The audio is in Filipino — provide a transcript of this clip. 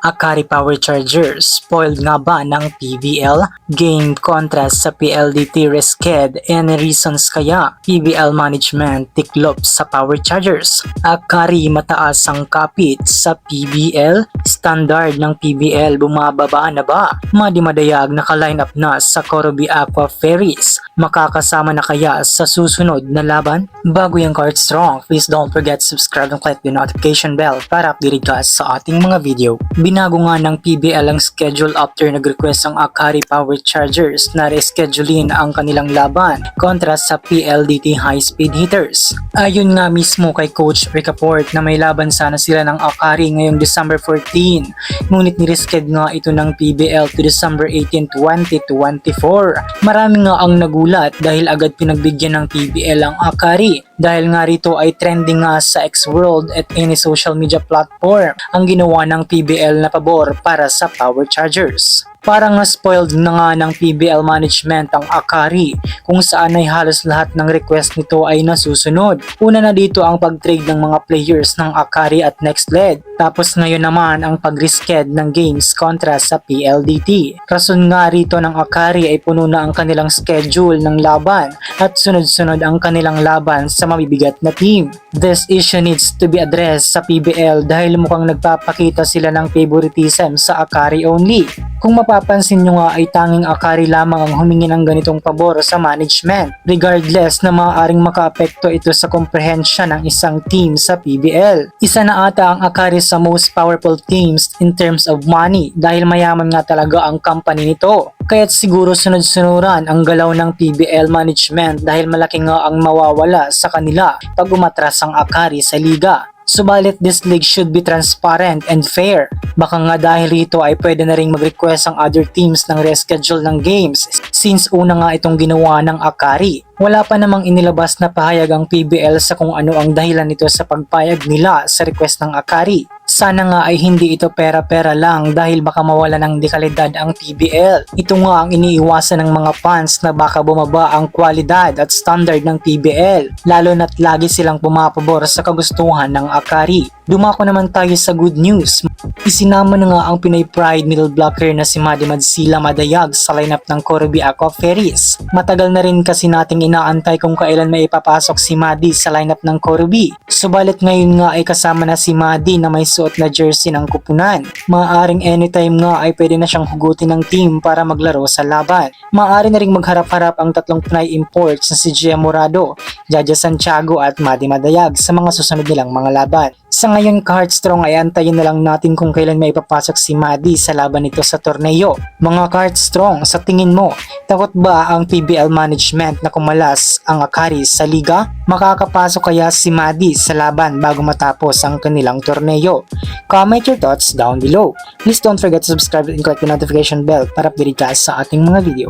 Akari Power Chargers, spoiled nga ba ng PBL? Game contrast sa PLDT Resked, any reasons kaya PBL management tiklop sa Power Chargers? Akari mataas ang kapit sa PBL? Standard ng PBL bumababa na ba? Madimadayag naka-line up na sa Corobi Aqua Ferries. Makakasama na kaya sa susunod na laban? Bago yung Card Strong, please don't forget to subscribe and click the notification bell para updated ka sa ating mga video. Binago nga ng PBL ang schedule after nag-request ang Akari Power Chargers na reschedulein ang kanilang laban kontra sa PLDT High Speed Hitters. Ayon nga mismo kay Coach Ricaport na may laban sana sila ng Akari ngayong December 14, ngunit nireschedule nga ito ng PBL to December 18, 2024. Marami nga ang nagulat dahil agad pinagbigyan ng PBL ang Akari dahil nga rito ay trending nga sa X-World at any social media platform ang ginawa ng PBL na pabor para sa Power Chargers. Parang na-spoiled na nga ng PBL management ang Akari kung saan ay halos lahat ng request nito ay nasusunod. Una na dito ang pag-trade ng mga players ng Akari at NextLed. Tapos ngayon naman ang pag-resched ng games kontra sa PLDT. Rason nga rito ng Akari ay puno na ang kanilang schedule ng laban at sunod-sunod ang kanilang laban sa mabibigat na team. This issue needs to be addressed sa PBL dahil mukhang nagpapakita sila ng favoritism sa Akari only. Kung mapapansin nyo nga ay tanging Akari lamang ang humingi ng ganitong pabor sa management, regardless na maaaring makaapekto ito sa komprehensya ng isang team sa PBL. Isa na ata ang Akari sa most powerful teams in terms of money dahil mayaman nga talaga ang company nito. Kaya't siguro sunod-sunuran ang galaw ng PBL management dahil malaki nga ang mawawala sa kanila pag umatras ang Akari sa liga. Subalit this league should be transparent and fair. Baka nga dahil rito ay pwede na ring mag-request ang other teams ng reschedule ng games since una nga itong ginawa ng Akari. Wala pa namang inilabas na pahayag ang PBL sa kung ano ang dahilan nito sa pagpayag nila sa request ng Akari. Sana nga ay hindi ito pera-pera lang dahil baka mawala ng dekalidad ang PBL. Ito nga ang iniiwasan ng mga fans na baka bumaba ang kwalidad at standard ng PBL, lalo na't lagi silang pumapabor sa kagustuhan ng Akari. Dumako naman tayo sa good news. Isinama na nga ang Pinoy Pride middle blocker na si Madi Madsila Madayag sa lineup ng Corobi Aqua Ferries. Matagal na rin kasi nating inaantay kung kailan may ipapasok si Madi sa lineup ng Corobi. Subalit ngayon nga ay kasama na si Madi na may suot na jersey ng kupunan. Maaaring anytime nga ay pwede na siyang hugutin ng team para maglaro sa laban. Maaari na ring magharap-harap ang tatlong Pinoy imports na si Gia Morado, Jaja Santiago at Madi Madayag sa mga susunod nilang mga laban. Sa ngayon Card Strong ay antayin na lang natin kung kailan may ipapasok si Madi sa laban nito sa torneo. Mga Card Strong, sa tingin mo, takot ba ang PBL management na kumalas ang Akari sa liga? Makakapasok kaya si Madi sa laban bago matapos ang kanilang torneo? Comment your thoughts down below. Please don't forget to subscribe and click the notification bell para update ka sa ating mga video.